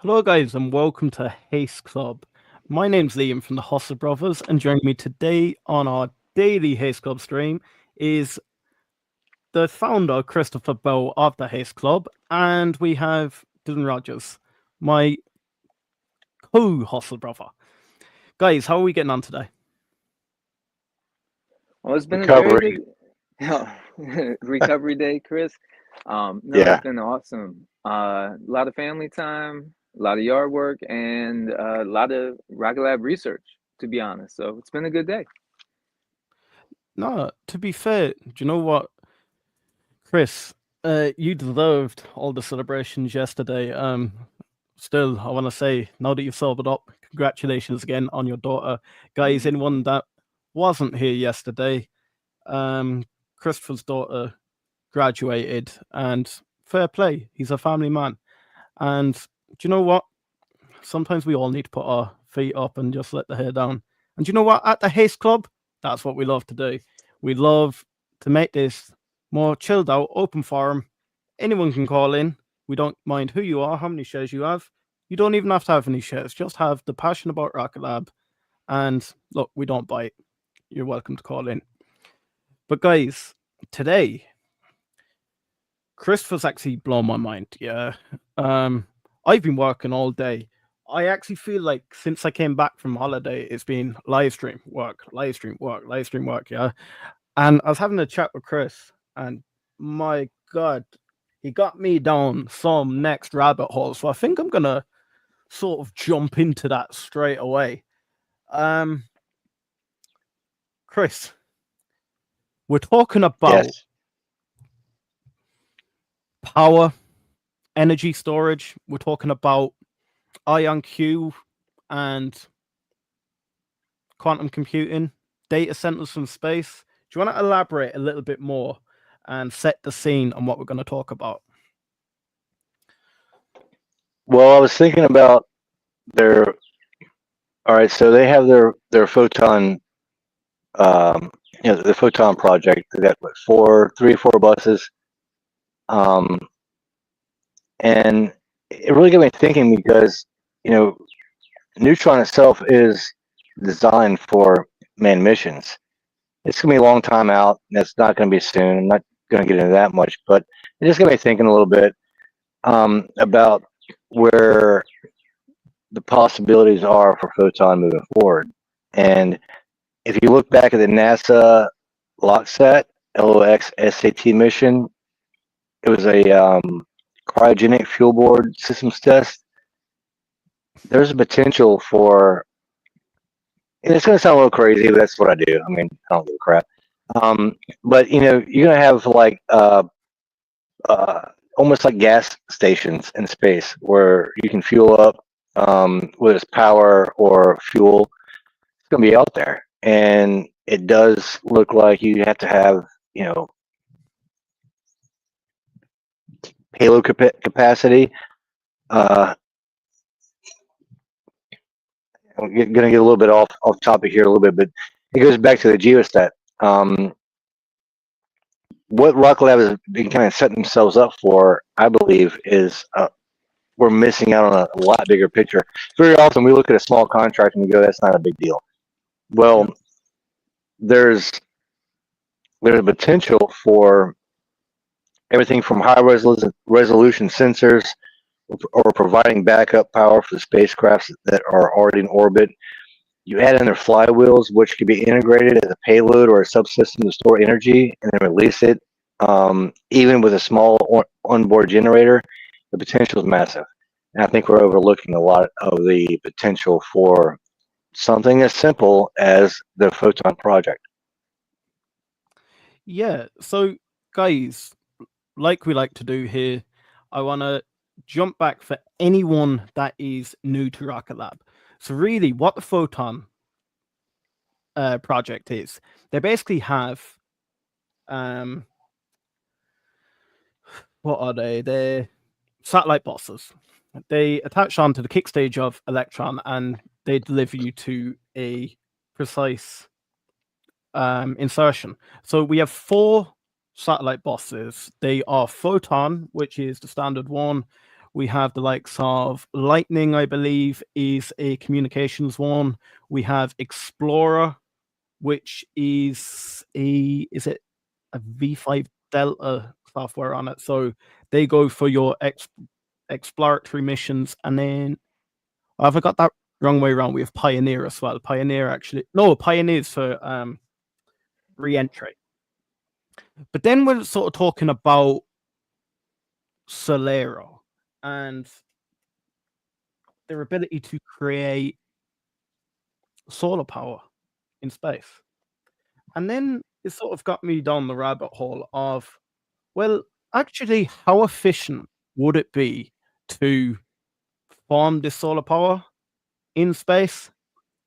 Hello, guys, and welcome to Haste Club. My name's Liam from the Hustle Brothers, and joining me today on our daily Haste Club stream is the founder, Christopher Bell, of the Haste Club, and we have Dylan Rogers, my co-Hustle brother. Guys, how are we getting on today? Well, it's been a very Recovery. good recovery day, Chris. No, Yeah. it's been awesome. A lot of family time, a lot of yard work, and a lot of Rocket Lab research, to be honest. So it's been a good day. No, to be fair, do you know what, Chris? You deserved all the celebrations yesterday. Still, I want to say, now that you've sobered up, congratulations again on your daughter. Guys, anyone that wasn't here yesterday, Christopher's daughter graduated, and fair play, he's a family man. And do you know what? Sometimes we all need to put our feet up and just let the hair down. And do you know what? At the Haste Club, that's what we love to do. We love to make this more chilled out, open forum. Anyone can call in. We don't mind who you are, how many shares you have. You don't even have to have any shares. Just have the passion about Rocket Lab. And look, we don't bite. You're welcome to call in. But guys, today, Christopher's actually blown my mind. Yeah. I've been working all day. I actually feel like since I came back from holiday, it's been live stream work, live stream work, live stream work. Yeah. And I was having a chat with Chris, and my God, he got me down some next rabbit hole. So I think I'm gonna sort of jump into that straight away. Chris, we're talking about Yes. power, energy storage. We're talking about IonQ and quantum computing, data centers from space. Do you want to elaborate a little bit more and set the scene on what we're going to talk about? Well, I was thinking about their. All right, so they have their photon, the photon project. They got what, three or four buses, um, and it really got me thinking because you know, Neutron itself is designed for manned missions. It's gonna be a long time out. And it's not gonna be soon. I'm not gonna get into that much, but it just got me thinking a little bit about where the possibilities are for photon moving forward. And if you look back at the NASA LOX SAT mission, it was a cryogenic fuel board systems test. There's a potential for, and it's going to sound a little crazy, but that's what I do. I mean, I don't give a crap. But you're going to have like uh, almost like gas stations in space where you can fuel up, whether it's power or fuel. It's going to be out there, and it does look like you have to have payload capacity. I'm going to get a little bit off topic here a little bit, but it goes back to the geostat. What Rocket Lab has been kind of setting themselves up for, I believe, is we're missing out on a lot bigger picture. Very often we look at a small contract and we go, "That's not a big deal." Well, there's a potential for everything from high resolution sensors or providing backup power for the spacecrafts that are already in orbit. You add in their flywheels, which could be integrated as a payload or a subsystem to store energy and then release it. Even with a small onboard generator, the potential is massive. And I think we're overlooking a lot of the potential for something as simple as the Photon project. Yeah. So, guys, like we like to do here, I want to jump back for anyone that is new to Rocket Lab. So, really, what the Photon project is, they basically have what are they? They're satellite buses. They attach onto the kick stage of Electron, and they deliver you to a precise insertion. So we have 4 satellite buses. They are Photon, which is the standard one. We have the likes of Lightning, I believe, is a communications one. We have Explorer, which is is it a V5 Delta software on it? So they go for your exploratory missions, and then have I got that wrong way around? We have Pioneer as well. Pioneer's for re-entry. But then we're sort of talking about Solero and their ability to create solar power in space. And then it sort of got me down the rabbit hole of, well, actually, how efficient would it be to farm this solar power in space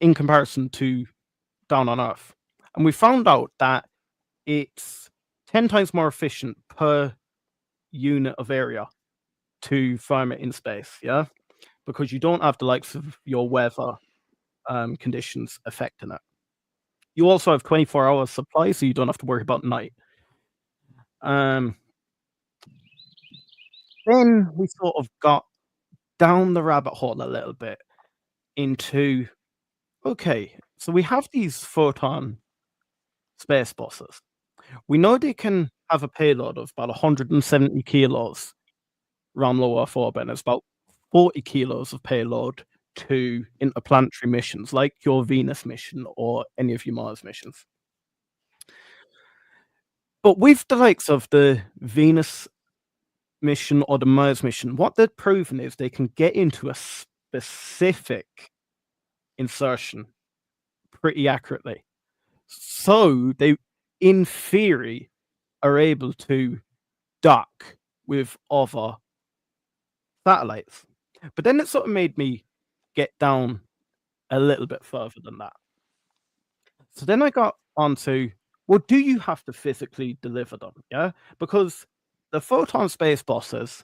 in comparison to down on Earth? And we found out that it's 10 times more efficient per unit of area to farm it in space, yeah? Because you don't have the likes of your weather conditions affecting it. You also have 24 hours supply, so you don't have to worry about night. Then we sort of got down the rabbit hole a little bit into, okay, so we have these photon space buses. We know they can have a payload of about 170 kilos around low Earth orbit, and it's about 40 kilos of payload to interplanetary missions like your Venus mission or any of your Mars missions. But with the likes of the Venus mission or the Mars mission, what they've proven is they can get into a specific insertion pretty accurately. So they, in theory, are able to dock with other satellites. But then it sort of made me get down a little bit further than that. So then I got onto, well, do you have to physically deliver them? Yeah, because the photon space buses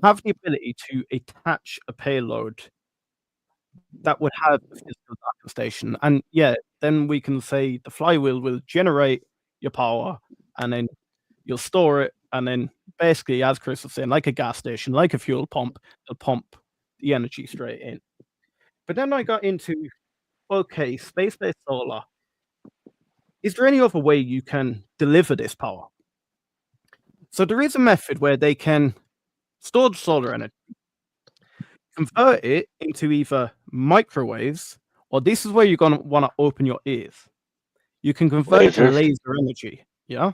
have the ability to attach a payload that would have a physical docking station. And yeah, then we can say the flywheel will generate your power and then you'll store it. And then basically, as Chris was saying, like a gas station, like a fuel pump, they'll pump the energy straight in. But then I got into, okay, space-based solar. Is there any other way you can deliver this power? So there is a method where they can store the solar energy, convert it into either microwaves, or this is where you're going to want to open your ears. You can convert it to laser energy. Yeah.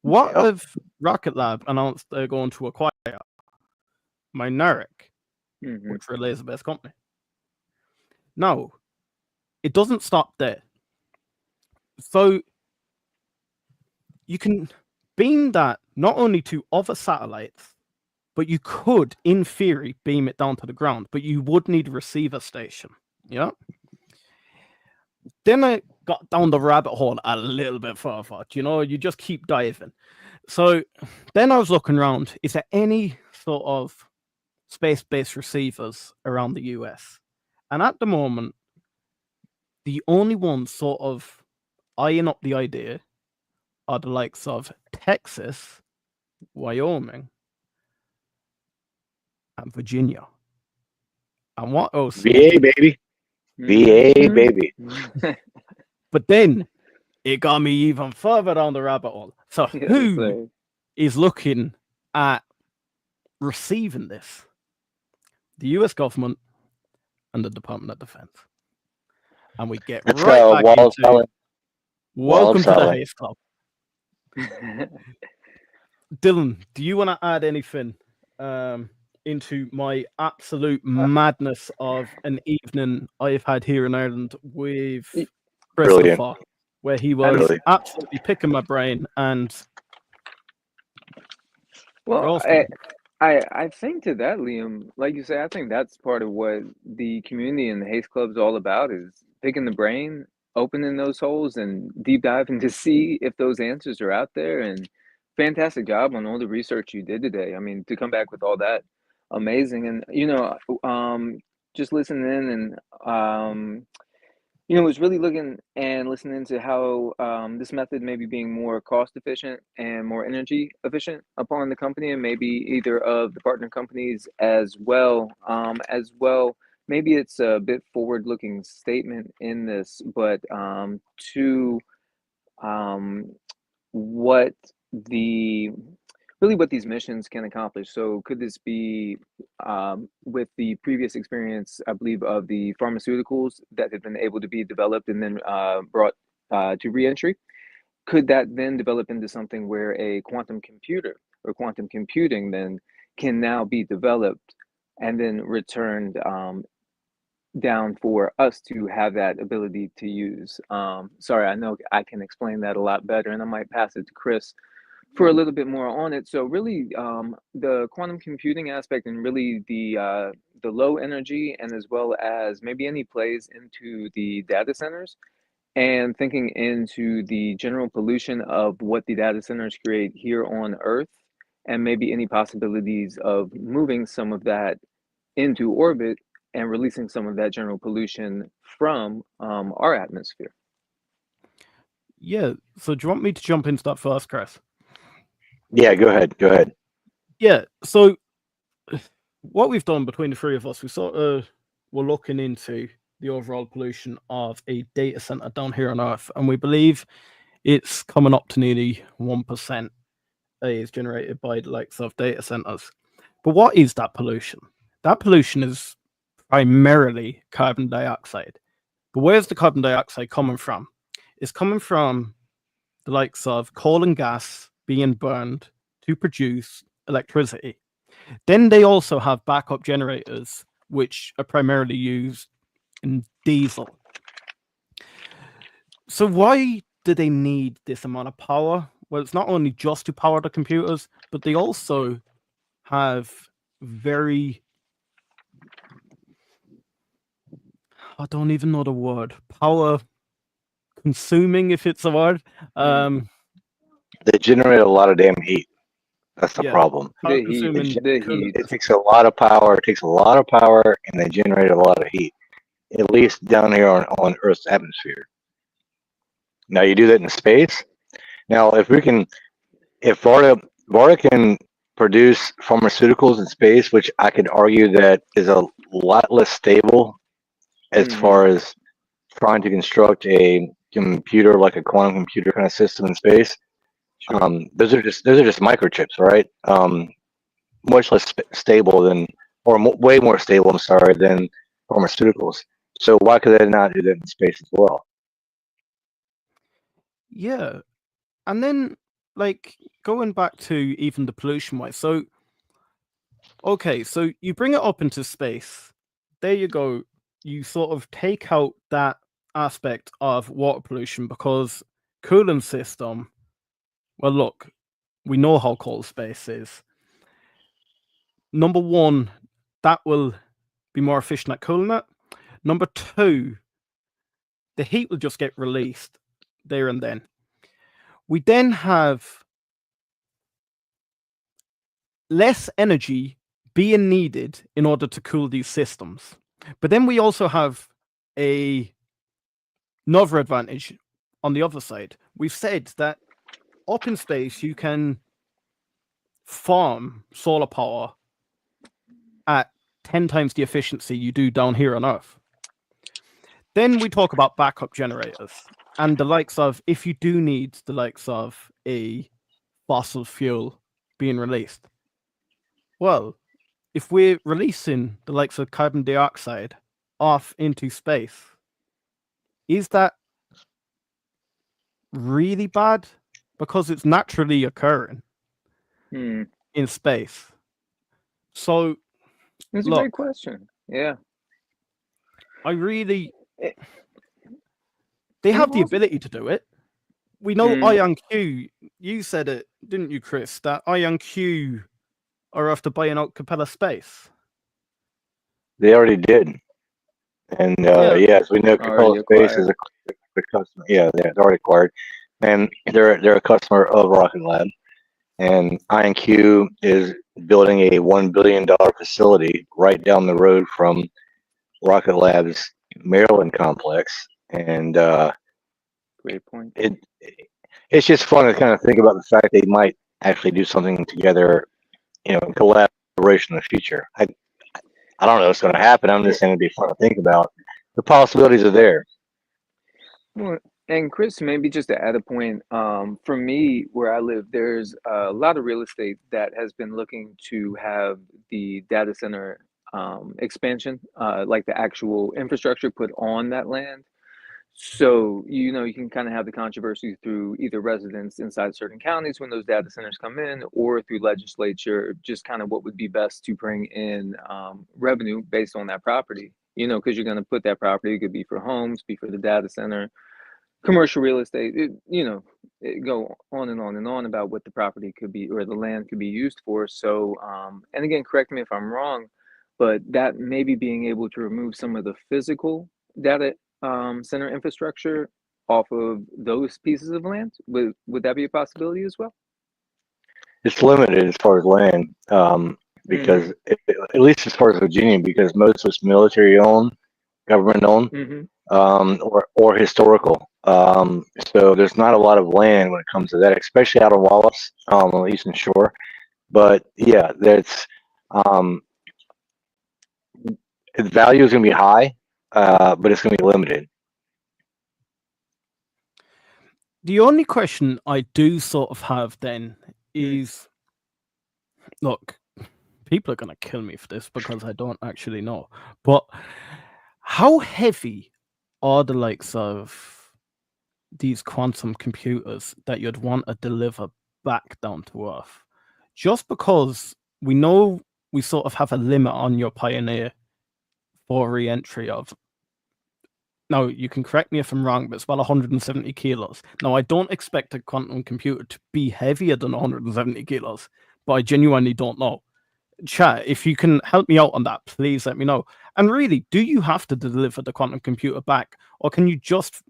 What if Rocket Lab announced they're going to acquire Mynaric, which are a laser-based company? No, it doesn't stop there. So you can beam that not only to other satellites, but you could, in theory, beam it down to the ground, but you would need a receiver station. Yeah. Then I got down the rabbit hole a little bit further. You just keep diving. So then I was looking around. Is there any sort of space-based receivers around the US? And at the moment, the only ones sort of eyeing up the idea are the likes of Texas, Wyoming, and Virginia. And what else? VA, baby. VA, baby. But then it got me even further down the rabbit hole. So who is looking at receiving this? The US government and the Department of Defense. And we get right back into welcome to the Haste Club. Dylan, do you want to add anything into my absolute madness of an evening I've had here in Ireland with Christopher, where he was absolutely picking my brain and well, I think to that, Liam, like you say, I think that's part of what the community and the Haste Club is all about, is picking the brain, opening those holes and deep diving to see if those answers are out there. And fantastic job on all the research you did today. I mean, to come back with all that, amazing. And, just listening in and, was really looking and listening to how this method maybe being more cost efficient and more energy efficient upon the company, and maybe either of the partner companies as well. Maybe it's a bit forward looking statement in this, but to what the really what these missions can accomplish. So could this be with the previous experience, I believe, of the pharmaceuticals that have been able to be developed and then brought to reentry? Could that then develop into something where a quantum computer or quantum computing then can now be developed and then returned down for us to have that ability to use? Sorry, I know I can explain that a lot better, and I might pass it to Chris for a little bit more on it. So really, the quantum computing aspect and really the low energy, and as well as maybe any plays into the data centers, and thinking into the general pollution of what the data centers create here on Earth, and maybe any possibilities of moving some of that into orbit and releasing some of that general pollution from our atmosphere. Yeah. So do you want me to jump into that first, Chris? Yeah, go ahead. Go ahead. Yeah. So what we've done between the three of us, we're looking into the overall pollution of a data center down here on Earth, and we believe it's coming up to nearly 1% is generated by the likes of data centers. But what is that pollution? That pollution is primarily carbon dioxide. But where's the carbon dioxide coming from? It's coming from the likes of coal and gas being burned to produce electricity. Then they also have backup generators, which are primarily used in diesel. So why do they need this amount of power? Well, it's not only just to power the computers, but they also have very, I don't even know the word, power consuming, if it's a word. They generate a lot of damn heat. That's the problem. The heat. It takes a lot of power. It takes a lot of power, and they generate a lot of heat. At least down here on Earth's atmosphere. Now you do that in space. Now, if Varda can produce pharmaceuticals in space, which I could argue that is a lot less stable as far as trying to construct a computer, like a quantum computer kind of system in space. Those are just microchips, right? Much less stable than, or way more stable, I'm sorry, than pharmaceuticals. So why could they not do that in space as well? Yeah. And then, like, going back to even the pollution wise. So, okay, so you bring it up into space. There you go. You sort of take out that aspect of water pollution because cooling system, well, look, we know how cold space is. Number one, that will be more efficient at cooling it. Number two, the heat will just get released there and then. We then have less energy being needed in order to cool these systems. But then we also have another advantage on the other side. We've said that up in space, you can farm solar power at 10 times the efficiency you do down here on Earth. Then we talk about backup generators and the likes of, if you do need the likes of a fossil fuel being released. Well, if we're releasing the likes of carbon dioxide off into space, is that really bad? Because it's naturally occurring in space. So it's a great question. Yeah. I really... They have the ability to do it. We know IonQ, you said it, didn't you, Chris, that IonQ are after buying out Capella Space. They already did. And yes, we know Capella Space is a customer. Yeah, they're already acquired. And they're a customer of Rocket Lab. And IonQ is building a $1 billion facility right down the road from Rocket Lab's Maryland complex. And Great point. it's just fun to kind of think about the fact they might actually do something together, in collaboration in the future. I don't know what's going to happen. I'm just saying it'd be fun to think about. The possibilities are there. Well, and Chris, maybe just to add a point, for me, where I live, there's a lot of real estate that has been looking to have the data center expansion, like the actual infrastructure put on that land. So, you can kind of have the controversy through either residents inside certain counties when those data centers come in, or through legislature, just kind of what would be best to bring in revenue based on that property. Because you're going to put that property, it could be for homes, be for the data center, commercial real estate, it go on and on and on about what the property could be or the land could be used for. So, and again, correct me if I'm wrong, but that maybe being able to remove some of the physical data center infrastructure off of those pieces of land, would that be a possibility as well? It's limited as far as land, because at least as far as Virginia, because most of it's military owned, government owned, or historical. So there's not a lot of land when it comes to that, especially out of Wallace, on the eastern shore. But yeah, that's its value is going to be high, but it's going to be limited. The only question I do sort of have then is, look, people are going to kill me for this because I don't actually know, but how heavy are the likes of these quantum computers that you'd want to deliver back down to Earth? Just because we know we sort of have a limit on your Pioneer for re-entry of, now you can correct me if I'm wrong, but it's about 170 kilos. Now I don't expect a quantum computer to be heavier than 170 kilos, but I genuinely don't know. Chat, if you can help me out on that, please let me know. And really, do you have to deliver the quantum computer back, or can you just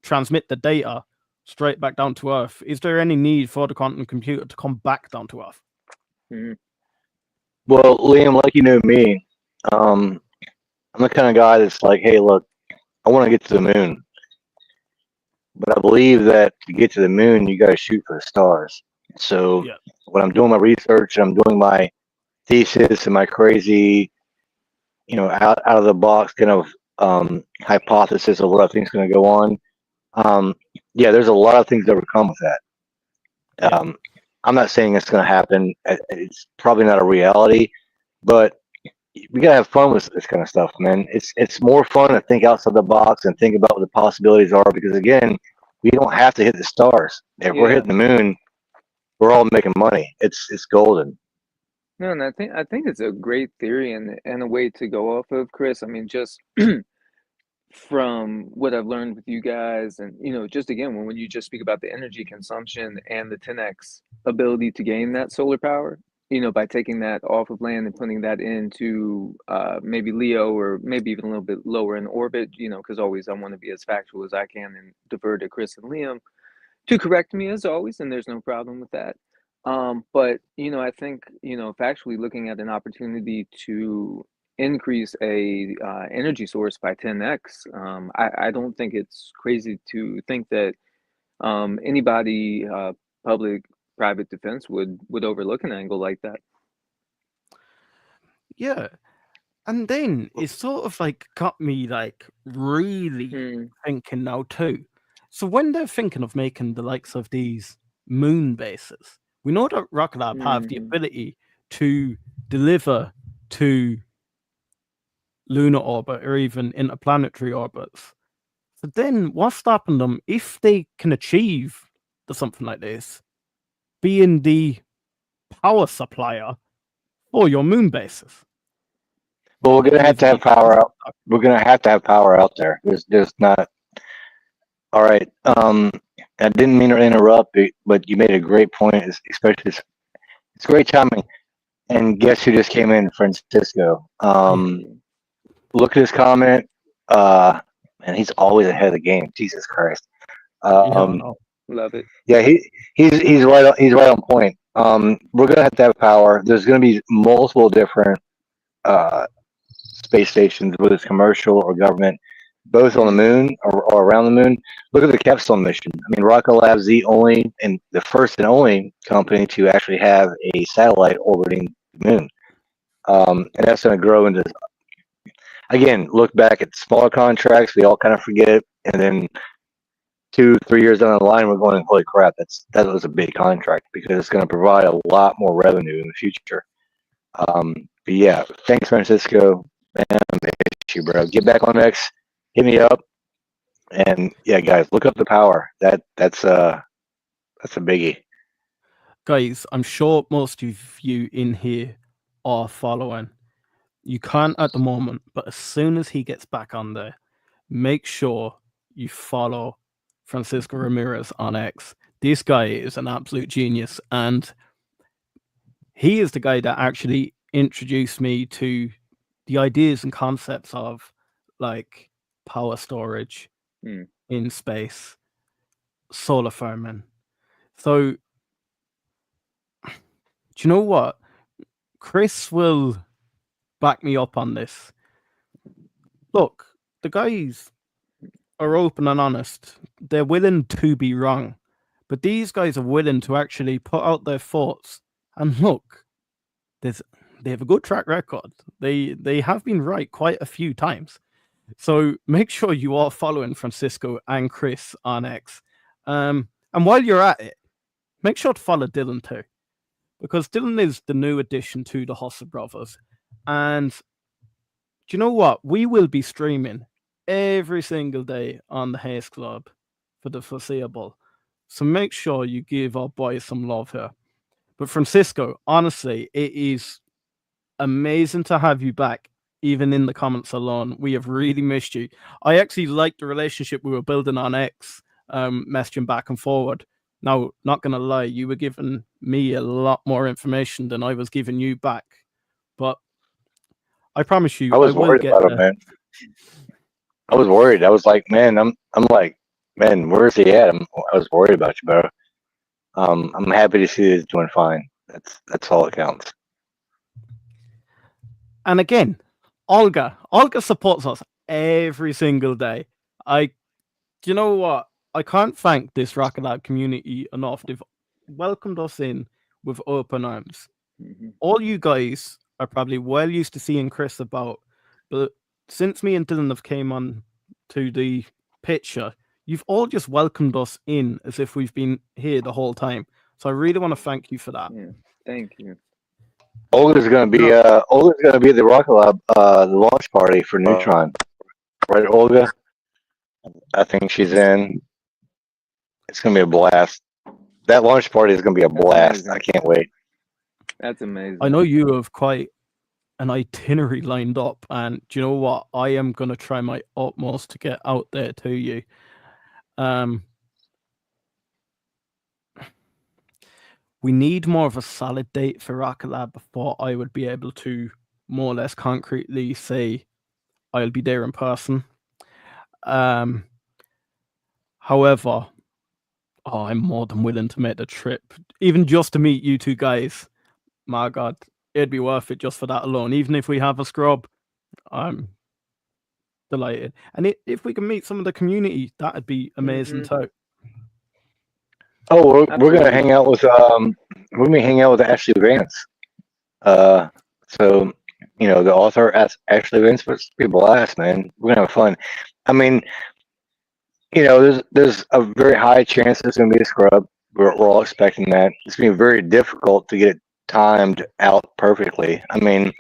transmit the data straight back down to Earth? Is there any need for the quantum computer to come back down to Earth? Well, Liam, like you know me, I'm the kind of guy that's like, hey, look, I want to get to the moon, but I believe that to get to the moon, you got to shoot for the stars. So when I'm doing my research, I'm doing my thesis and my crazy, out of the box kind of hypothesis of what I think is going to go on. There's a lot of things that would come with that. I'm not saying it's going to happen. It's probably not a reality, but we gotta have fun with this kind of stuff, man. It's more fun to think outside the box and think about what the possibilities are, because again, we don't have to hit the stars. If we're hitting the moon, we're all making money. It's golden. No, and I think it's a great theory and a way to go off of, Chris. I mean, just from what I've learned with you guys, and just again, when you just speak about the energy consumption and the 10x ability to gain that solar power, by taking that off of land and putting that into maybe Leo, or maybe even a little bit lower in orbit, because always I want to be as factual as I can and defer to Chris and Liam to correct me as always, and there's no problem with that. But I think factually looking at an opportunity to increase a energy source by 10x, I don't think it's crazy to think that anybody, public, private defense would overlook an angle like that. Yeah. And then it sort of like got me like really thinking now too. So when they're thinking of making the likes of these moon bases, we know that Rocket Lab have the ability to deliver to lunar orbit or even interplanetary orbits. So then what's stopping them, if they can achieve something like this, being the power supplier for your moon bases? Well, we're gonna have to have power out. We're gonna have to have power out there. There's not. All right. I didn't mean to interrupt, but you made a great point. Especially, it's great timing. And guess who just came in? Francisco. Look at his comment. And he's always ahead of the game. Jesus Christ. Love it. Yeah, he's right. He's right on point. We're gonna have to have power. There's gonna be multiple different space stations, whether it's commercial or government, both on the moon or around the moon. Look at the Capstone mission. I mean, Rocket Lab's the only and the first and only company to actually have a satellite orbiting the moon. And that's going to grow into, again, look back at smaller contracts. We all kind of forget it. And then 2-3 years down the line, we're going, holy crap, that was a big contract because it's going to provide a lot more revenue in the future. But yeah, thanks, Francisco. Man, I miss you, bro. Get back on X, hit me up, and yeah, guys, look up the power. That's a biggie. Guys, I'm sure most of you in here are following. You can't at the moment, but as soon as he gets back on there, make sure you follow Francisco Ramirez on X. This guy is an absolute genius, and he is the guy that actually introduced me to the ideas and concepts of like power storage in space, solar farming. So, do you know what? Chris will back me up on this. Look, the guys are open and honest. They're willing to be wrong, but these guys are willing to actually put out their thoughts. And look, they have a good track record. They have been right quite a few times. So make sure you are following Francisco and Chris on X. And while you're at it, make sure to follow Dylan too, because Dylan is the new addition to the Hustle Brothers. And do you know what? We will be streaming every single day on the Haste Club for the foreseeable. So make sure you give our boys some love here. But Francisco, honestly, it is amazing to have you back, even in the comments alone. We have really missed you. I actually liked the relationship we were building on X, messaging back and forward. Now, not going to lie, you were giving me a lot more information than I was giving you back. But I promise you, I was worried about it, man. I was worried. I was like, man, I'm like, man, where's he at? I was worried about you, bro. I'm happy to see he's doing fine. That's all that counts. And again, Olga supports us every single day. You know what? I can't thank this Rocket Lab community enough. They've welcomed us in with open arms. All you guys are probably well used to seeing Chris about, but since me and Dylan have came on to the picture, you've all just welcomed us in as if we've been here the whole time. So I really want to thank you for that. Yeah, thank you. Olga's gonna be the Rocket Lab the launch party for Neutron, right, Olga? I think she's in. It's gonna be a blast. That launch party is gonna be a blast. I can't wait. That's amazing. I know you have quite an itinerary lined up, and do you know what? I am gonna try my utmost to get out there to you. We need more of a solid date for Rocket Lab before I would be able to more or less concretely say I'll be there in person. However, I'm more than willing to make the trip, even just to meet you two guys. My God, it'd be worth it just for that alone. Even if we have a scrub, I'm delighted. And if we can meet some of the community, that'd be amazing too. Oh, we're gonna hang out with we're gonna hang out with Ashley Vance. So you know the author Ashley Vance, but it's gonna be a blast, man. We're gonna have fun. I mean, you know, there's a very high chance it's gonna be a scrub. We're all expecting that. It's gonna be very difficult to get it timed out perfectly. I mean,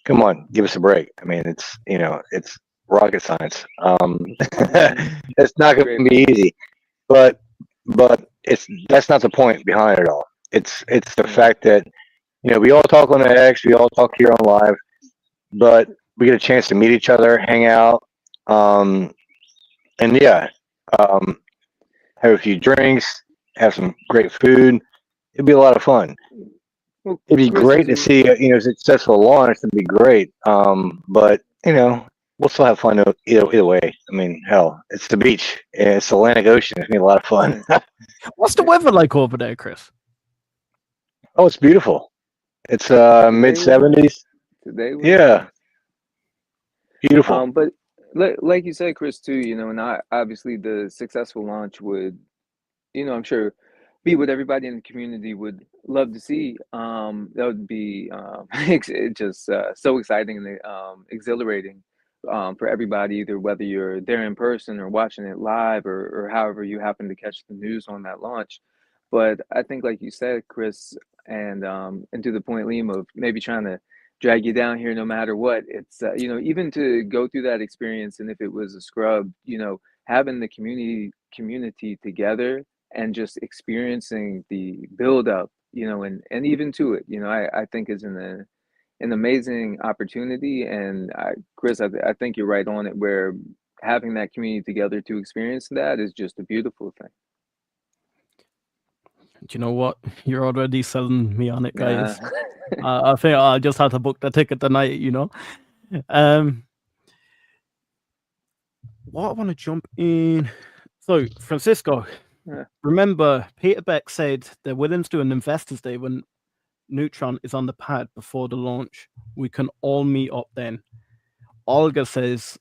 come on, give us a break. I mean, it's it's rocket science. It's not gonna be easy, but that's not the point behind it all. It's the fact that we all talk on X, we all talk here on live, but we get a chance to meet each other, hang out, and have a few drinks, have some great food. It'd be a lot of fun. It'd be great to see a successful launch. It'd be great, but we'll still have fun either way. I mean, hell, it's the beach. It's the Atlantic Ocean. It's gonna be a lot of fun. What's the weather like over there, Chris? Oh, it's beautiful. It's mid 70s. Today, yeah, beautiful. But like you said, Chris, too, and obviously the successful launch would, I'm sure be what everybody in the community would love to see. That would be just so exciting and exhilarating for everybody, either whether you're there in person or watching it live or however you happen to catch the news on that launch. But I think, like you said, Chris, and to the point, Liam, of maybe trying to drag you down here no matter what. It's even to go through that experience, and if it was a scrub, having the community together and just experiencing the build up, and even to it, I think is an amazing opportunity. And Chris, I think you're right on it, where having that community together to experience that is just a beautiful thing. Do you know what? You're already selling me on it, guys. Nah. I think I just had to book the ticket tonight, What I want to jump in. So, Francisco, Yeah. remember, Peter Beck said they're willing to do an Investors Day when Neutron is on the pad before the launch. We can all meet up then. Olga says,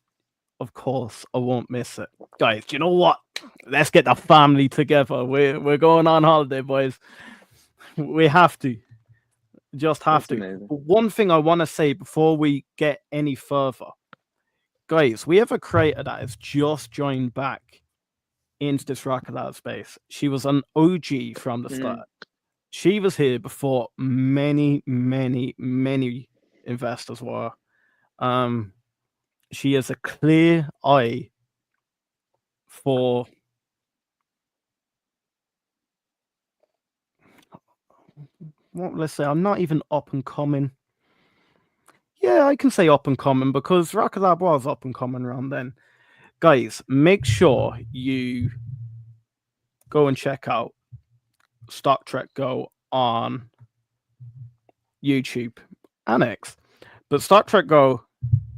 of course, I won't miss it. Guys, do you know what? Let's get the family together. We're going on holiday, boys. We have to. Just have That's to. amazing. But one thing I want to say before we get any further. Guys, we have a creator that has just joined back into this Rocket Lab space. She was an OG from the start. She was here before many, many, many investors were. She has a clear eye for what, let's say, I'm not even up and coming. Yeah, I can say up and coming because Rocket Lab was up and coming around then. Guys, make sure you go and check out Stock Trek Go on YouTube and X. But Star Trek Go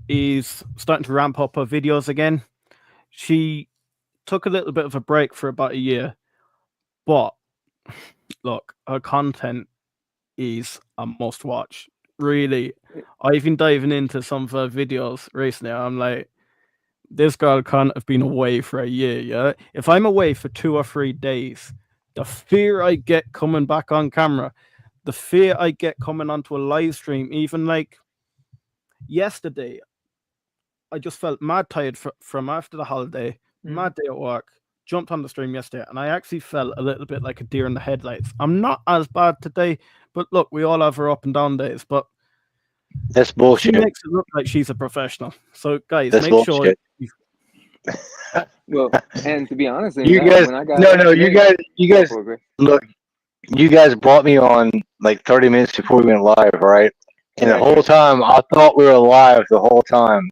is starting to ramp up her videos again. She took a little bit of a break for about a year, but look, her content is a must watch. Really, I've been diving into some of her videos recently. I'm like, this girl can't have been away for a year. Yeah, if I'm away for 2 or 3 days, the fear I get coming back on camera, the fear I get coming onto a live stream, even like yesterday, I just felt mad tired from after the holiday, mad day at work, jumped on the stream yesterday, and I actually felt a little bit like a deer in the headlights. I'm not as bad today, but look, we all have our up and down days, but That's bullshit. she makes it look like she's a professional. So, guys, That's make bullshit. sure. Well, and to be honest, You Matt, guys, when I got no, you guys, go for it, look, you guys brought me on like 30 minutes before we went live, right? And the whole time, I thought we were live the whole time.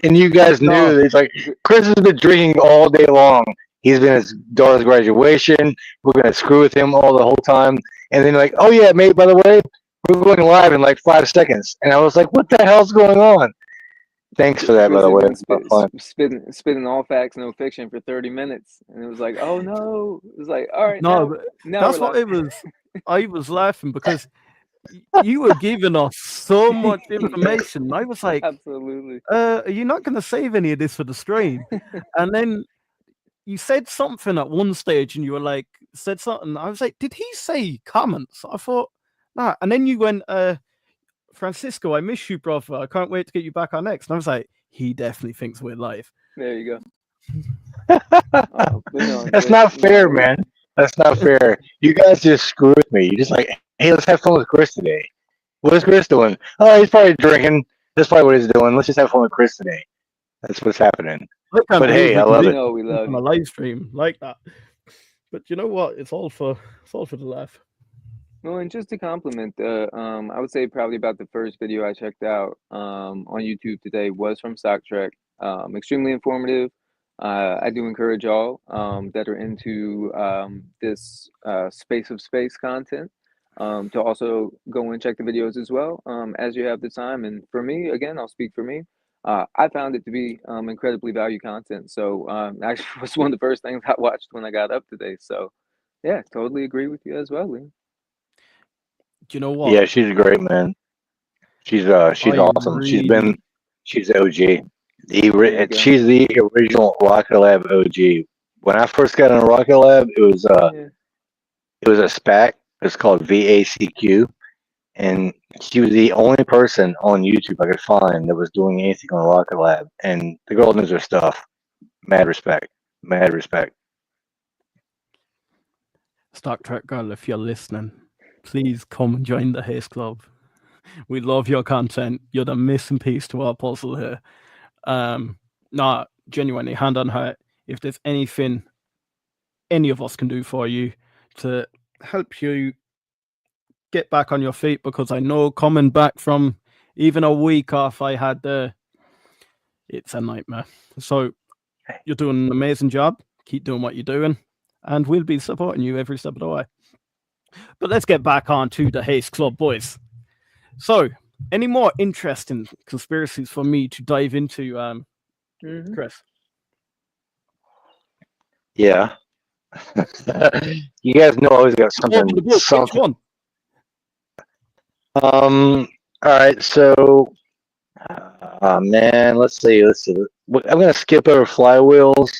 And you guys knew that it's like, Chris has been drinking all day long. He's been at his daughter's graduation. We're going to screw with him all the whole time. And then like, oh yeah, mate, by the way, we're going live in like 5 seconds. And I was like, what the hell's going on? Thanks for that, by the way. Spitting all facts, no fiction for 30 minutes. And it was like, oh no. It was like, all right, No, now that's what it was. I was laughing because you were giving us so much information. I was like, absolutely. Are you not going to save any of this for the stream? And then you said something at one stage and you were like, said something. I was like, did he say comments? I thought, nah. And then you went, Francisco, I miss you, brother. I can't wait to get you back on next. And I was like, he definitely thinks we're live. There you go. That's not fair, man. That's not fair. You guys just screw with me. You're just like, hey, let's have fun with Chris today. What is Chris doing? Oh, he's probably drinking. That's probably what he's doing. Let's just have fun with Chris today. That's what's happening. But hey, I love it. No, we love on a live stream like that. But you know what? It's all for the laugh. Well, and just to compliment, I would say probably about the first video I checked out on YouTube today was from Stock Trek. Extremely informative. I do encourage all that are into this space of space content to also go and check the videos as well as you have the time. And for me, again, I'll speak for me. I found it to be incredibly value content. So actually, it was one of the first things I watched when I got up today. So yeah, totally agree with you as well, Liam. Do you know what? Yeah, she's great, man. She's awesome. Really... She's OG. There you go. She's the original Rocket Lab OG. When I first got on Rocket Lab, it was Yeah. a SPAC. It's called VACQ, and she was the only person on YouTube I could find that was doing anything on Rocket Lab. And the girl knows her stuff. Mad respect. Mad respect. Star Trek girl, if you're listening, please come and join the Haste Club. We love your content. You're the missing piece to our puzzle here. Nah, genuinely, hand on heart, if there's anything any of us can do for you to help you get back on your feet, because I know coming back from even a week off I had it's a nightmare. So you're doing an amazing job. Keep doing what you're doing, and we'll be supporting you every step of the way. But let's get back on to the Haste Club, boys. So, any more interesting conspiracies for me to dive into, Chris? Yeah. You guys know I always got something. Which one? All right. So, man, let's see. I'm gonna skip over flywheels.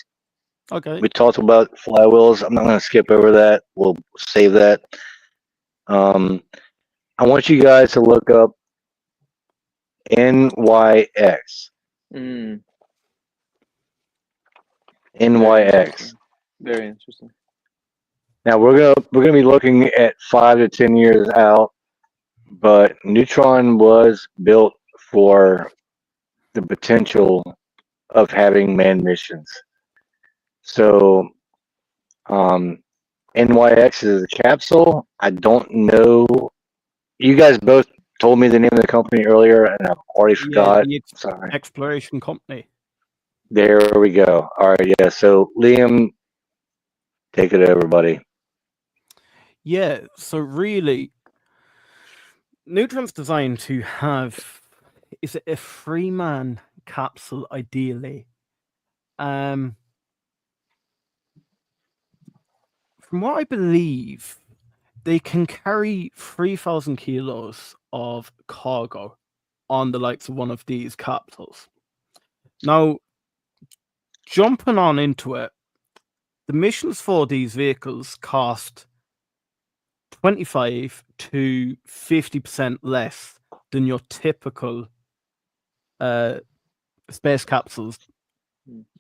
Okay. We talked about flywheels. I'm not gonna skip over that. We'll save that. I want you guys to look up NYX. NYX. Very interesting. Now we're gonna be looking at 5 to 10 years out, but Neutron was built for the potential of having manned missions. So, NYX is a capsule. I don't know. You guys both told me the name of the company earlier, and I've already forgot. Sorry. Exploration company. There we go. All right, yeah. So Liam, take it over, buddy. Yeah. So really, Neutron's designed to have, is it a 3-man capsule ideally? From what I believe, they can carry 3,000 kilos of cargo on the likes of one of these capsules. Now, jumping on into it, the missions for these vehicles cost 25 to 50% less than your typical space capsules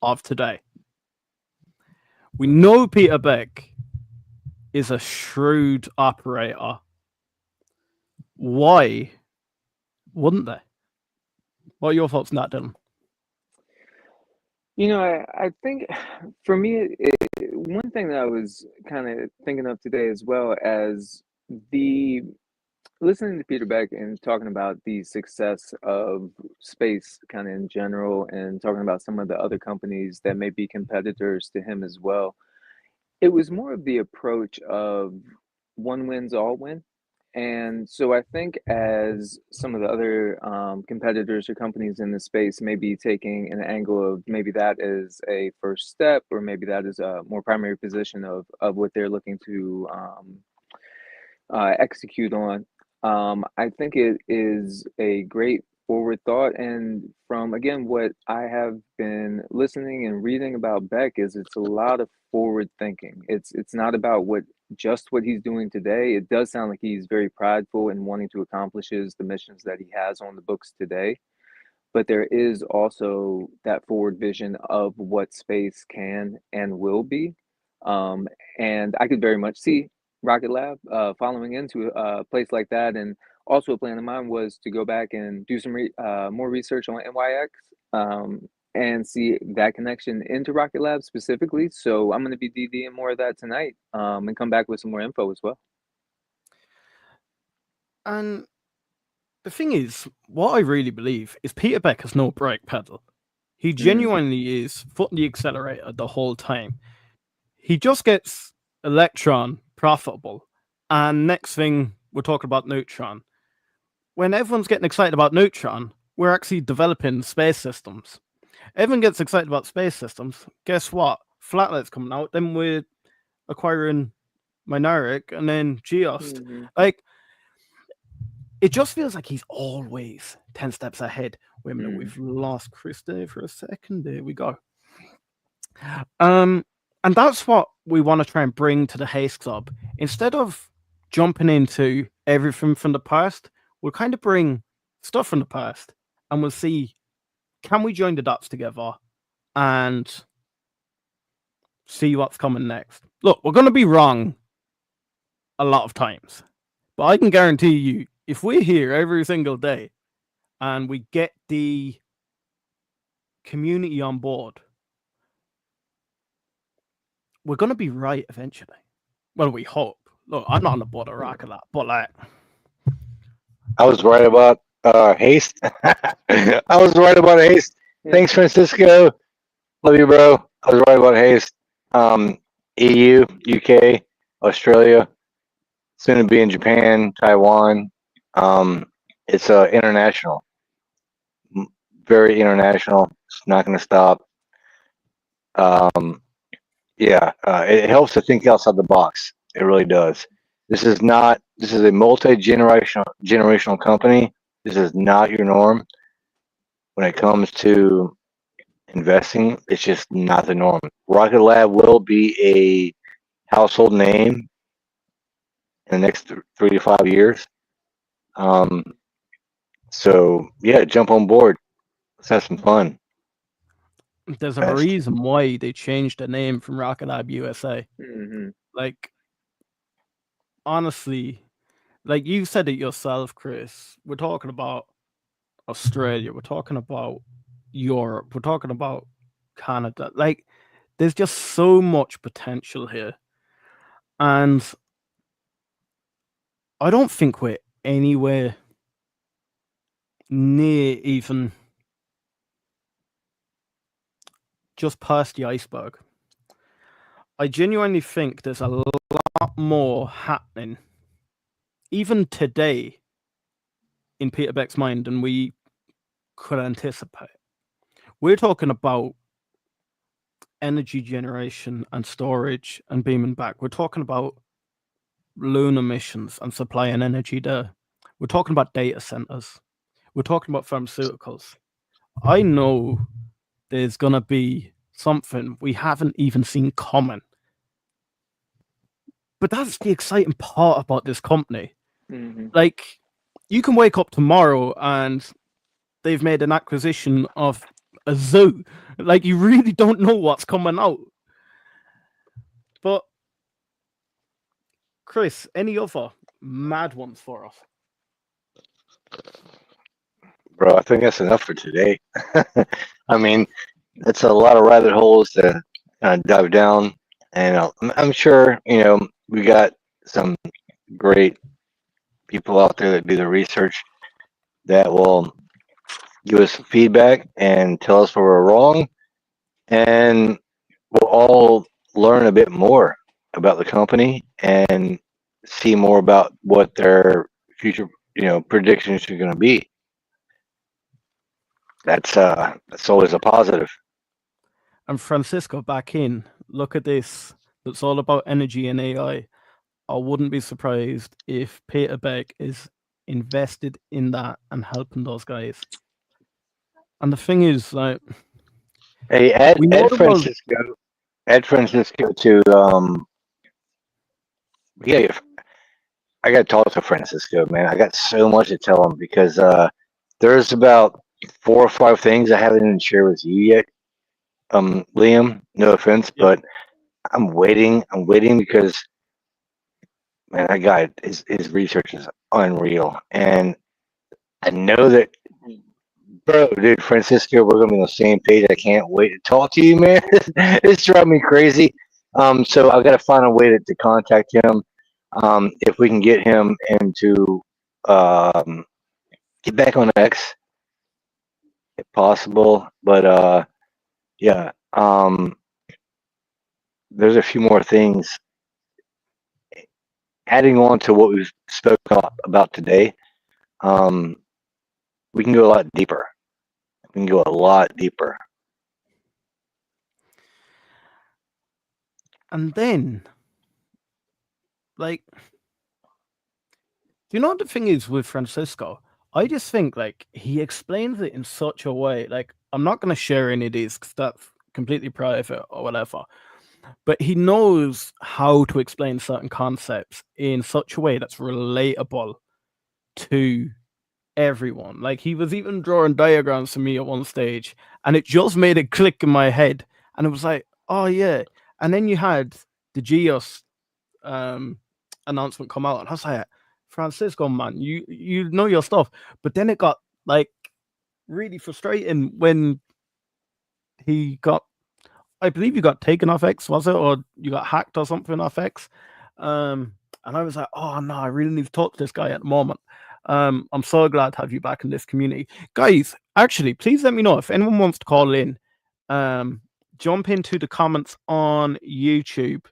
of today. We know Peter Beck is a shrewd operator. Why wouldn't they? What are your thoughts on that, Dylan? You know, I think for me, one thing that I was kind of thinking of today, as well as listening to Peter Beck and talking about the success of space kind of in general, and talking about some of the other companies that may be competitors to him as well. It was more of the approach of one wins, all win. And so I think as some of the other competitors or companies in the space may be taking an angle of maybe that is a first step, or maybe that is a more primary position of what they're looking to execute on. I think it is a great forward thought. And from, again, what I have been listening and reading about Beck, is it's a lot of forward thinking. It's not about what he's doing today. It does sound like he's very prideful in wanting to accomplish the missions that he has on the books today. But there is also that forward vision of what space can and will be. And I could very much see Rocket Lab following into a place like that. And also a plan of mine was to go back and do some more research on NYX, and see that connection into Rocket Lab specifically. So I'm going to be DDing more of that tonight, and come back with some more info as well. And the thing is, what I really believe is Peter Beck has no brake pedal. He genuinely is footing the accelerator the whole time. He just gets Electron profitable. And next thing, we're talking about Neutron. When everyone's getting excited about Neutron, we're actually developing space systems. Everyone gets excited about space systems. Guess what? Flatlight's coming out. Then we're acquiring Minoric and then GEOST. Like, it just feels like he's always 10 steps ahead. Wait a minute, Mm. we've lost Chris there for a second. There we go. And that's what we want to try and bring to the Haste Club. Instead of jumping into everything from the past, we'll kind of bring stuff from the past and we'll see, can we join the dots together and see what's coming next? Look, we're going to be wrong a lot of times, but I can guarantee you, if we're here every single day and we get the community on board, we're going to be right eventually. Well, we hope. Look, I'm not on the board of Rocket Lab, but like, I was right about Haste. I was right about Haste. Yeah. Thanks, Francisco. Love you, bro. I was right about Haste. EU, UK, Australia, soon to be in Japan, Taiwan. It's international, very international. It's not going to stop. Yeah, it helps to think outside the box. It really does. This is not. This is a multi-generational company. This is not your norm when it comes to investing. It's just not the norm. Rocket Lab will be a household name in the next 3 to 5 years. So yeah, jump on board. Let's have some fun. there's a Best. reason why they changed the name from Rocket Lab USA. Mm-hmm. Like, honestly, like you said it yourself, Chris, we're talking about Australia, we're talking about Europe, we're talking about Canada. Like, there's just so much potential here. And I don't think we're anywhere near even just past the iceberg. I genuinely think there's a lot more happening, even today, in Peter Beck's mind than we could anticipate. We're talking about energy generation and storage and beaming back. We're talking about lunar missions and supplying energy there. We're talking about data centers. We're talking about pharmaceuticals. I know there's going to be something we haven't even seen coming. But that's the exciting part about this company. Mm-hmm. Like, you can wake up tomorrow and they've made an acquisition of a zoo. Like, you really don't know what's coming out. But Chris, any other mad ones for us? Bro, I think that's enough for today. I mean, it's a lot of rabbit holes to dive down, and I'm sure we got some great people out there that do the research that will give us some feedback and tell us where we're wrong, and we'll all learn a bit more about the company and see more about what their future predictions are going to be. That's always a positive. And Francisco, back in, look at this. It's all about energy and AI. I wouldn't be surprised if Peter Beck is invested in that and helping those guys. And the thing is, like, Hey, we know the world. Add Francisco to yeah. I got to talk to Francisco, man. I got so much to tell him because there's about 4 or 5 things I haven't even shared with you yet. Liam, no offense, Yeah. but I'm waiting. I'm waiting because man, that guy his research is unreal, and I know that. Bro, dude, Francisco, we're gonna be on the same page. I can't wait to talk to you, man. It's driving me crazy. So I've got to find a way to contact him. If we can get him into get back on X, if possible. But yeah, there's a few more things adding on to what we've spoken about today. We can go a lot deeper. We can go a lot deeper. And then, like, you know what the thing is with Francisco? I just think like he explains it in such a way. Like I'm not going to share any of these because that's completely private or whatever. But he knows how to explain certain concepts in such a way that's relatable to everyone. Like he was even drawing diagrams for me at one stage, and it just made it click in my head. And it was like, oh yeah. And then you had the GEOS announcement come out, and I was like, Francisco, man, you know your stuff. But then it got like really frustrating when he got, I believe you got taken off X, was it, or you got hacked or something off X? And I was like, oh no, I really need to talk to this guy at the moment. I'm so glad to have you back in this community, guys. Actually, please let me know if anyone wants to call in. Jump into the comments on YouTube.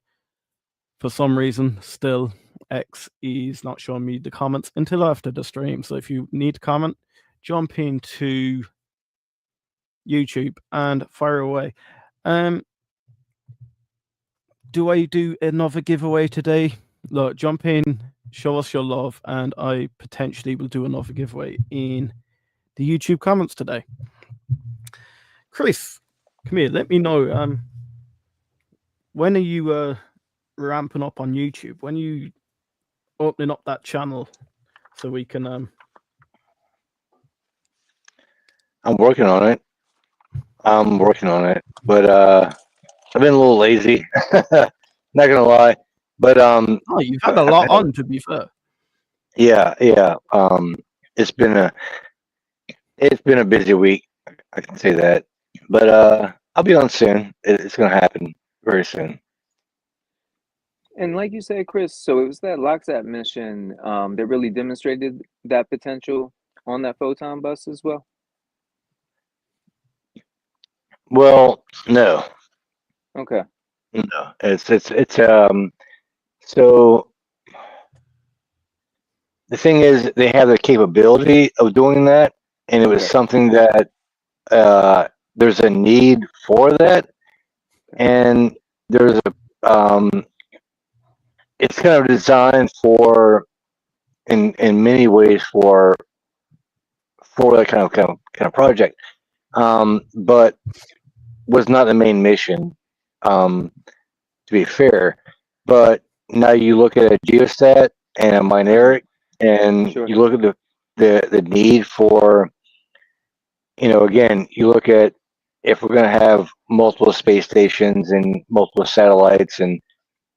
For some reason, still X is not showing me the comments until after the stream. So if you need to comment, jump into YouTube and fire away. Do I do another giveaway today? Look, jump in, show us your love, and I potentially will do another giveaway in the YouTube comments today. Chris, come here. Let me know. When are you ramping up on YouTube? When are you opening up that channel so we can? I'm working on it. But I've been a little lazy. Not gonna lie. But Oh, you've had a lot on, to be fair. yeah. It's been a busy week. I can say that. But I'll be on soon. It's gonna happen very soon. And like you said, Chris, so it was that LockSat mission that really demonstrated that potential on that photon bus as well. Well, no. Okay. No. So the thing is, they have the capability of doing that, and it was Okay. something that there's a need for that, and there's a it's kind of designed for in many ways for that kind of project, but was not the main mission. To be fair, but now you look at a geostat and a mineric, and Sure. you look at the need for, again, you look at if we're going to have multiple space stations and multiple satellites, and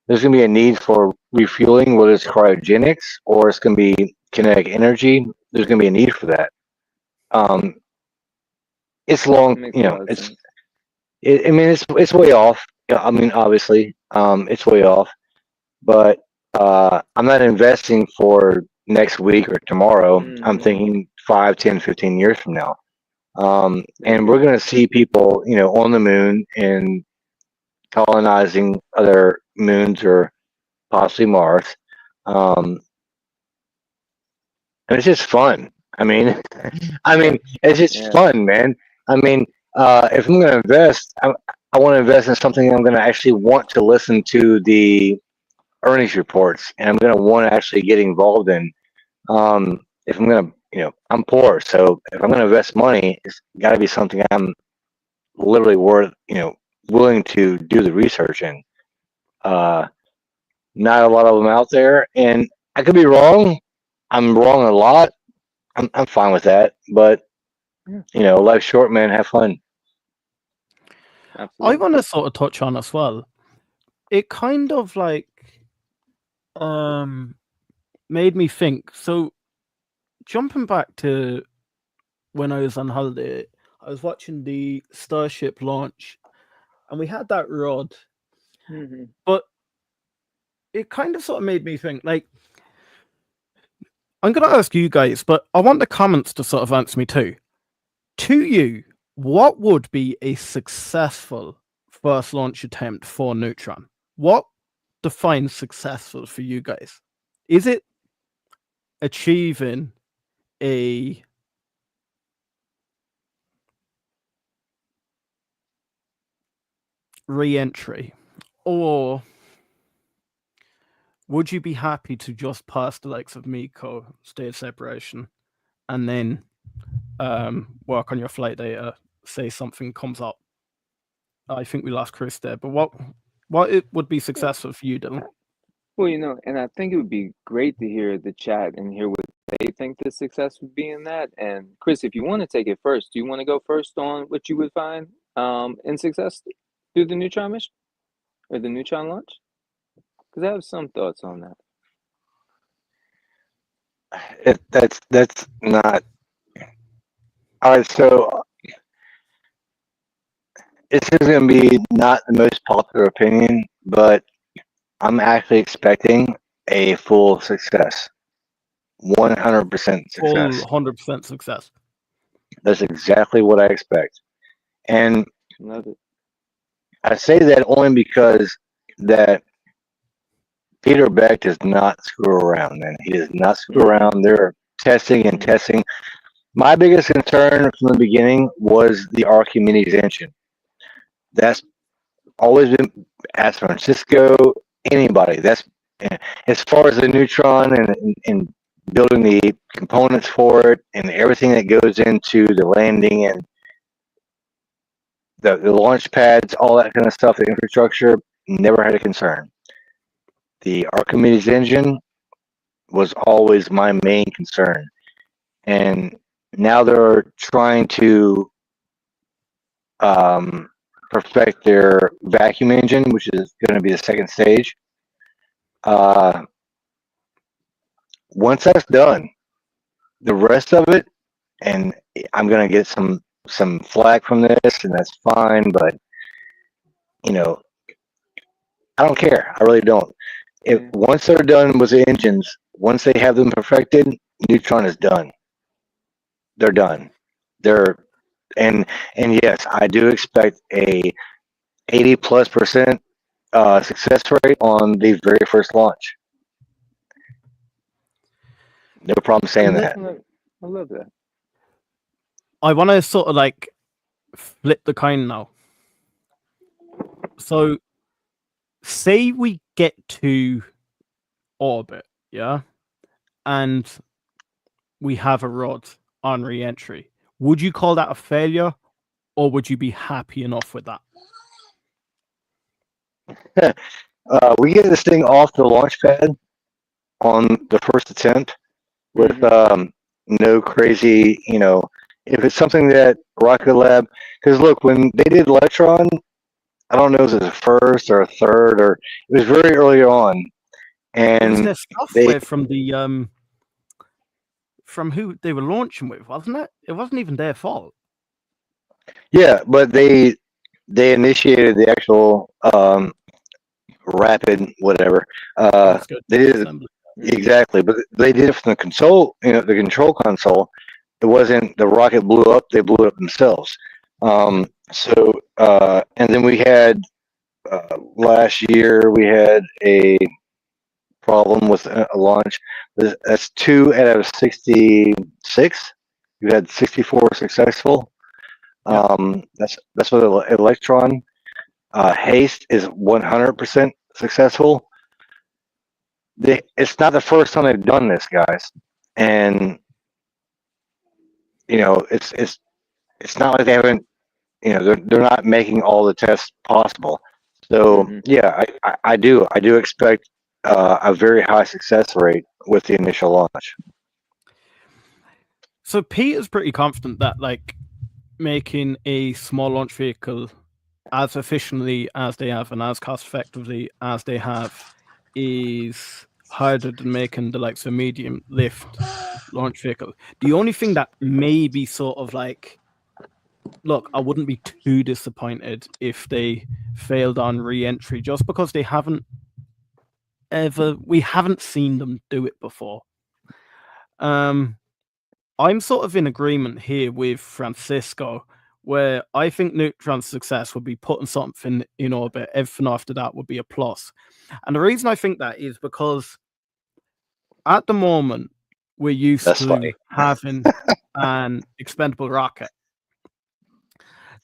there's going to be a need for refueling, whether it's cryogenics or it's going to be kinetic energy. There's going to be a need for that. It's long, Makes a lot of sense. I mean, it's way off. I mean, obviously, it's way off, but I'm not investing for next week or tomorrow. I'm thinking 5, 10, 15 years from now. And we're going to see people, on the moon and colonizing other moons or possibly Mars. And it's just fun. I mean, it's just Yeah. fun, man. I mean, if I'm going to invest, I want to invest in something I'm going to actually want to listen to the earnings reports, and I'm going to want to actually get involved in. If I'm going to, I'm poor, so if I'm going to invest money, it's got to be something I'm literally willing to do the research in. Not a lot of them out there, and I could be wrong. I'm wrong a lot. I'm fine with that, but life's short, man. Have fun. Absolutely. I want to sort of touch on as well. It kind of like made me think. So jumping back to when I was on holiday, I was watching the Starship launch, and we had that rod. But it kind of sort of made me think, like, I'm going to ask you guys, but I want the comments to sort of answer me too. To you, what would be a successful first launch attempt for Neutron? What defines successful for you guys? Is it achieving a re-entry, or would you be happy to just pass the likes of MECO stage separation and then work on your flight data, say something comes up? I think we lost Chris there, but what it would be successful for you, Dylan? Well, and I think it would be great to hear the chat and hear what they think the success would be in that. And Chris, if you want to take it first, do you want to go first on what you would find in success through the Neutron mission or the Neutron launch? Because I have some thoughts on that. That's not all right. So this is going to be not the most popular opinion, but I'm actually expecting a full success, 100% Full success. 100% success. That's exactly what I expect, and Love it. I say that only because that Peter Beck does not screw around, man. He does not screw around. They're testing and testing. My biggest concern from the beginning was the Archimedes engine. That's always been at Francisco, anybody. That's as far as the Neutron and building the components for it and everything that goes into the landing and the launch pads, all that kind of stuff, the infrastructure, never had a concern. The Archimedes engine was always my main concern. And now they're trying to perfect their vacuum engine, which is going to be the second stage. Once that's done, the rest of it, and I'm going to get some flack from this, and that's fine, but I don't care. I really don't. If once they're done with the engines, once they have them perfected, Neutron is done. They're done. And yes, I do expect a 80+% success rate on the very first launch. No problem saying that. I love that. I want to sort of like flip the coin now. So, say we get to orbit, yeah, and we have a rod on re-entry. Would you call that a failure, or would you be happy enough with that? We get this thing off the launch pad on the first attempt with no crazy, if it's something that Rocket Lab, because look, when they did Electron, I don't know if it was a first or a third, or it was very early on. And it was their software from the from who they were launching with, wasn't it? It wasn't even their fault. Yeah, but they initiated the actual rapid whatever. They did exactly, but they did it from the console, the control console. It wasn't the rocket blew up; they blew it up themselves. So and then we had last year we had a problem with a launch. That's 2 out of 66. You had 64 successful. That's what Electron. Haste is 100% successful. It's not the first time they've done this, guys, and it's not like they haven't. They're not making all the tests possible. So yeah, I do expect a very high success rate with the initial launch. So Peter's pretty confident that like making a small launch vehicle as efficiently as they have and as cost effectively as they have is harder than making the likes of medium lift launch vehicle. The only thing that may be sort of like, look, I wouldn't be too disappointed if they failed on re-entry, just because they haven't we haven't seen them do it before. I'm sort of in agreement here with Francisco, where I think Neutron's success would be putting something in orbit. Everything after that would be a plus. And the reason I think that is because at the moment, we're used to having an expendable rocket.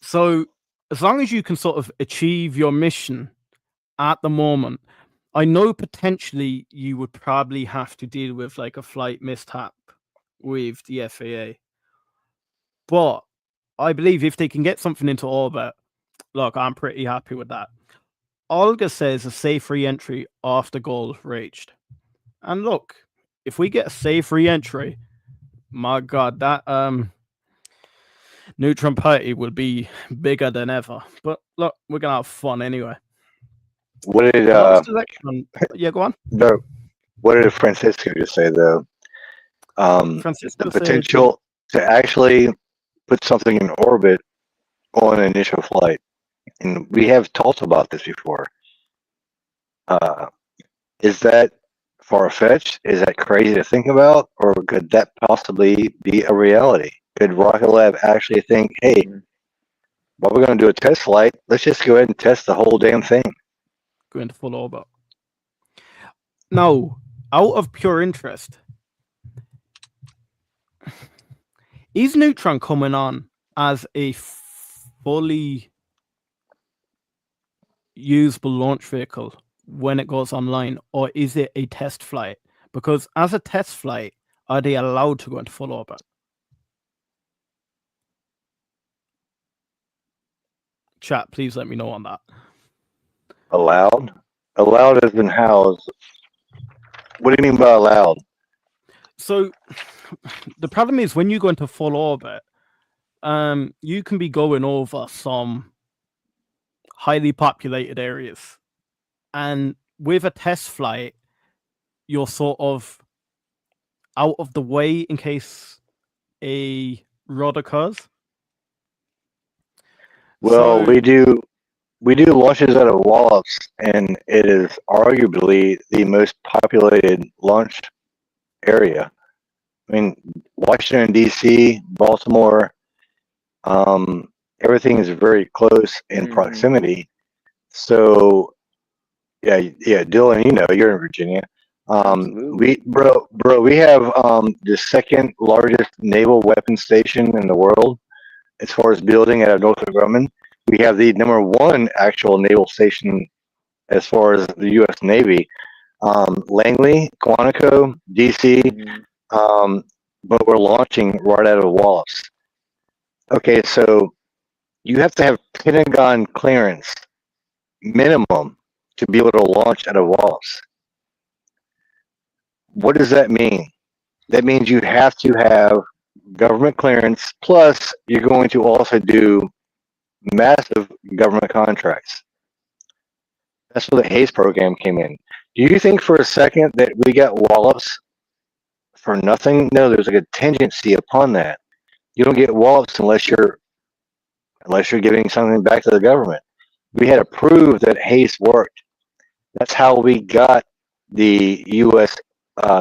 So as long as you can sort of achieve your mission at the moment, I know potentially you would probably have to deal with like a flight mishap with the FAA, but I believe if they can get something into orbit, look, I'm pretty happy with that. Olga says a safe re-entry after goal reached. And look, if we get a safe re-entry, my God, that Neutron party will be bigger than ever. But look, we're gonna have fun anyway. What did Last election, yeah, go on. no, what did Francisco just say though? The Francisco said, potential to actually put something in orbit on an initial flight, and we have talked about this before. Is that far-fetched? Is that crazy to think about, or could that possibly be a reality? Could Rocket Lab actually think, hey, while we're going to do a test flight, let's just go ahead and test the whole damn thing? go into full orbit. Now, out of pure interest, is Neutron coming on as a fully usable launch vehicle when it goes online, or is it a test flight? Because as a test flight, are they allowed to go into full orbit? Chat, please let me know on that. Allowed? Allowed as in housed. What do you mean by allowed? So the problem is when you go into full orbit, you can be going over some highly populated areas. And with a test flight, you're sort of out of the way in case a rod occurs. Well, So, we do launches out of Wallops, and it is arguably the most populated launch area. I mean, Washington D.C., Baltimore, everything is very close in proximity. So, yeah, Dylan, you know, you're in Virginia. We have the second largest naval weapons station in the world as far as building out of Northrop Grumman. We have the number one actual naval station as far as the U.S. Navy. Langley, Quantico, D.C., but we're launching right out of Wallops. Okay, so you have to have Pentagon clearance minimum to be able to launch out of Wallops. What does that mean? That means you have to have government clearance, plus you're going to also do massive government contracts. That's where the Haste program came in. Do you think for a second that we got Wallops for nothing? No, there's a contingency upon that. You don't get Wallops unless you're giving something back to the government. We had to prove that Haste worked. That's how we got the U.S.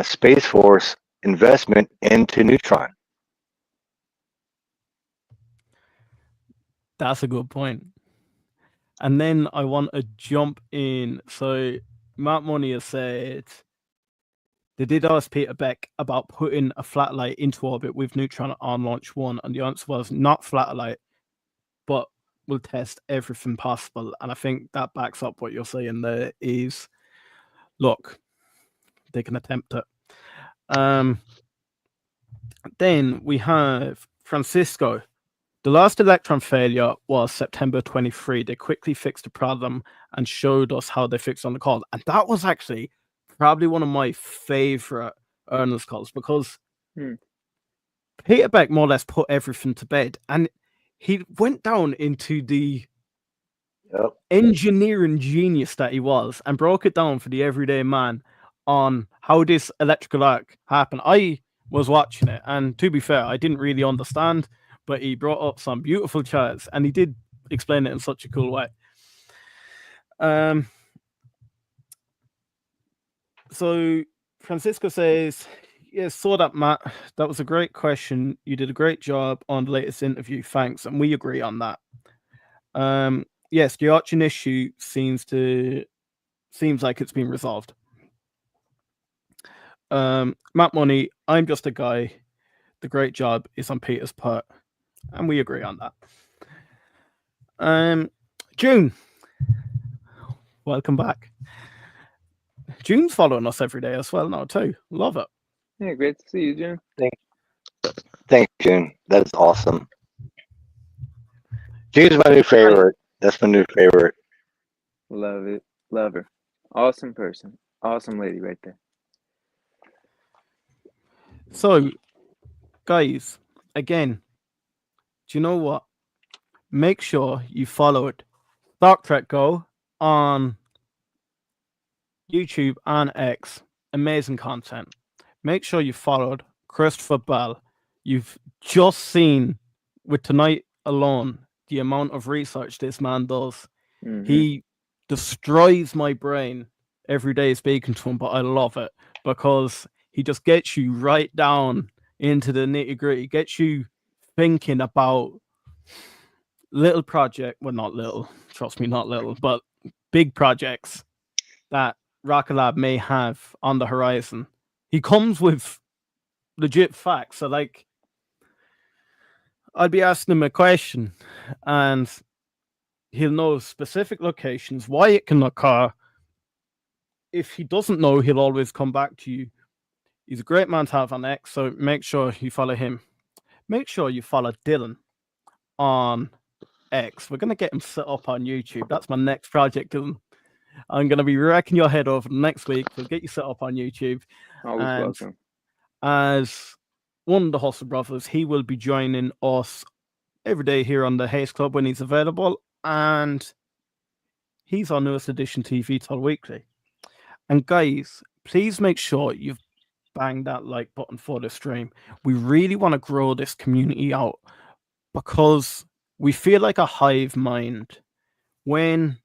Space Force investment into Neutron. that's a good point. And then I want to jump in. So Matt Money has said they did ask Peter Beck about putting a flatlight into orbit with Neutron on launch 1, and the answer was not flatlight, but we'll test everything possible. And I think that backs up what you're saying there is, look, they can attempt it. Then we have Francisco. The last Electron failure was September 23. They quickly fixed the problem and showed us how they fixed on the call. And that was actually probably one of my favorite earners calls because Peter Beck more or less put everything to bed. And he went down into the engineering genius that he was and broke it down for the everyday man on how this electrical arc happened. I was watching it, and to be fair, I didn't really understand, but he brought up some beautiful charts and he did explain it in such a cool way. So Francisco says, yes, saw that, Matt. That was a great question. You did a great job on the latest interview. Thanks. And we agree on that. Yes, the arching issue seems like it's been resolved. Matt Money, I'm just a guy. The great job is on Peter's part. And we agree on that. June, welcome back. June's following us every day as well now too. Love it. Yeah, great to see you, June. Thanks, June. That's awesome. June's my new favorite. That's my new favorite. Love it. Love her. Awesome person. Awesome lady right there. So, guys, again, do you know what? Make sure you followed Dark Trek Go on YouTube and X. Amazing content. Make sure you followed Christopher Bell. You've just seen with tonight alone the amount of research this man does. Mhm. He destroys my brain every day speaking to him, but I love it because he just gets you right down into the nitty gritty, gets you thinking about little project, well, not little, trust me, not little, but big projects that Rocket Lab may have on the horizon. He comes with legit facts. So, like, I'd be asking him a question and he'll know specific locations, why it can occur. If he doesn't know, he'll always come back to you. He's a great man to have on X, so make sure you follow him. Make sure you follow Dylan on X. We're going to get him set up on YouTube. That's my next project, Dylan. I'm going to be wrecking your head over next week. We'll get you set up on YouTube. Always And welcome. as one of the Hustle Brothers, he will be joining us every day here on the Haste Club when he's available. And he's our newest addition to VTOL Weekly. And guys, please make sure you've banged that like button for this stream. We really want to grow this community out because we feel like a hive mind when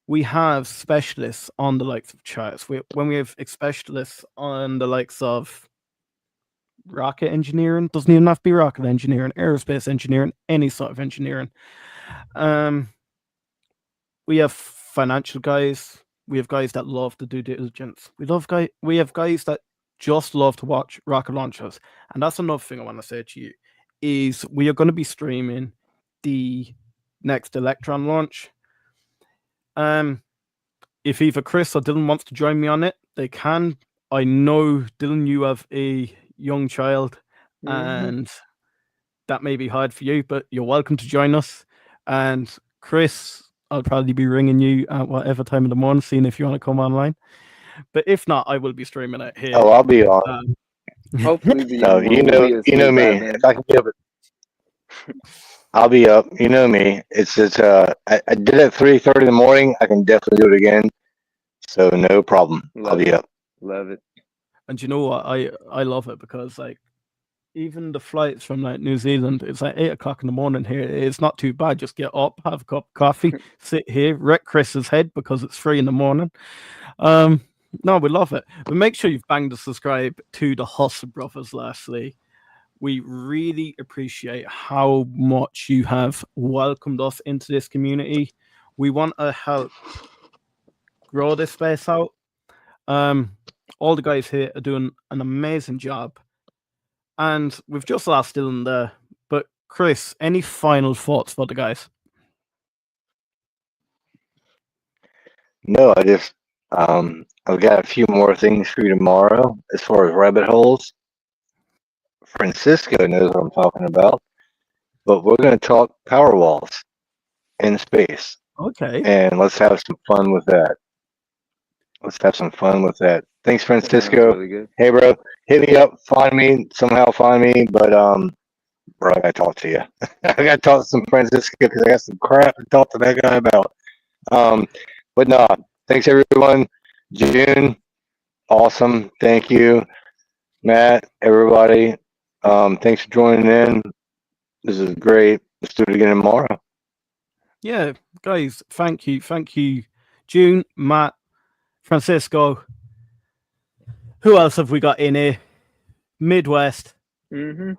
we have specialists on the likes of charts. When we have specialists on the likes of rocket engineering, doesn't even have to be rocket engineering, aerospace engineering, any sort of engineering. We have financial guys. We have guys that love to do diligence. We have guys that just love to watch rocket launchers. And that's another thing I want to say to you is we are going to be streaming the next Electron launch. If either Chris or Dylan wants to join me on it, they can. I know, Dylan, you have a young child and that may be hard for you, but you're welcome to join us. And Chris, I'll probably be ringing you at whatever time of the morning, seeing if you want to come online. But if not, I will be streaming it here. Oh, I'll be on. Hopefully, the No, you know me. If I can be up, I'll be up. You know me. It's I did it at 3:30 in the morning. I can definitely do it again. So no problem. I'll be up. Love it. And you know what? I love it because like even the flights from like New Zealand, it's like 8 o'clock in the morning here. It's not too bad. Just get up, have a cup of coffee, sit here, wreck Chris's head because it's 3 in the morning. No, we love it. But make sure you've banged the subscribe to the Hustle Brothers. Lastly, we really appreciate how much you have welcomed us into this community. We want to help grow this space out. All the guys here are doing an amazing job. And we've just lost Dylan there. But Chris, any final thoughts for the guys? No, I just I've got a few more things for you tomorrow as far as rabbit holes. Francisco knows what I'm talking about, but we're going to talk power walls in space. Okay. And let's have some fun with that. Thanks, Francisco. Really good. Hey, bro, hit me up, find me, but bro, I gotta talk to you. I gotta talk to some Francisco because I got some crap to talk to that guy about. But no, thanks everyone. June, awesome. Thank you, Matt, everybody. Thanks for joining in. This is great. Let's do it again tomorrow. Yeah, guys, thank you, June, Matt, Francisco. Who else have we got in here? Midwest. Mm-hmm. I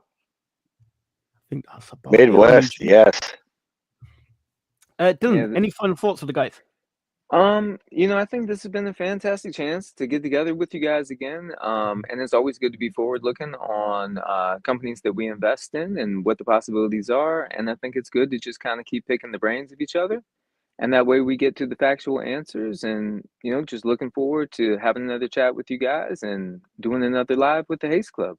think that's about Midwest, yes. Dylan, any final thoughts for the guys? I think this has been a fantastic chance to get together with you guys again. And it's always good to be forward looking on companies that we invest in and what the possibilities are. And I think it's good to just kind of keep picking the brains of each other. And that way we get to the factual answers, and just looking forward to having another chat with you guys and doing another live with the Haste Club.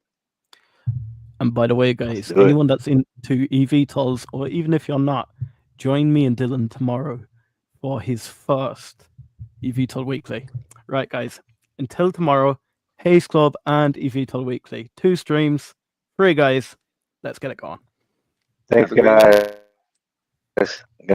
And by the way, guys, do it. anyone that's into eVTOLs, or even if you're not, join me and Dylan tomorrow for his first eVTOL Weekly. Right, guys, until tomorrow, Haste Club and eVTOL Weekly. 2 streams, 3 guys. Let's get it going. Thanks, Have a great night. guys. Good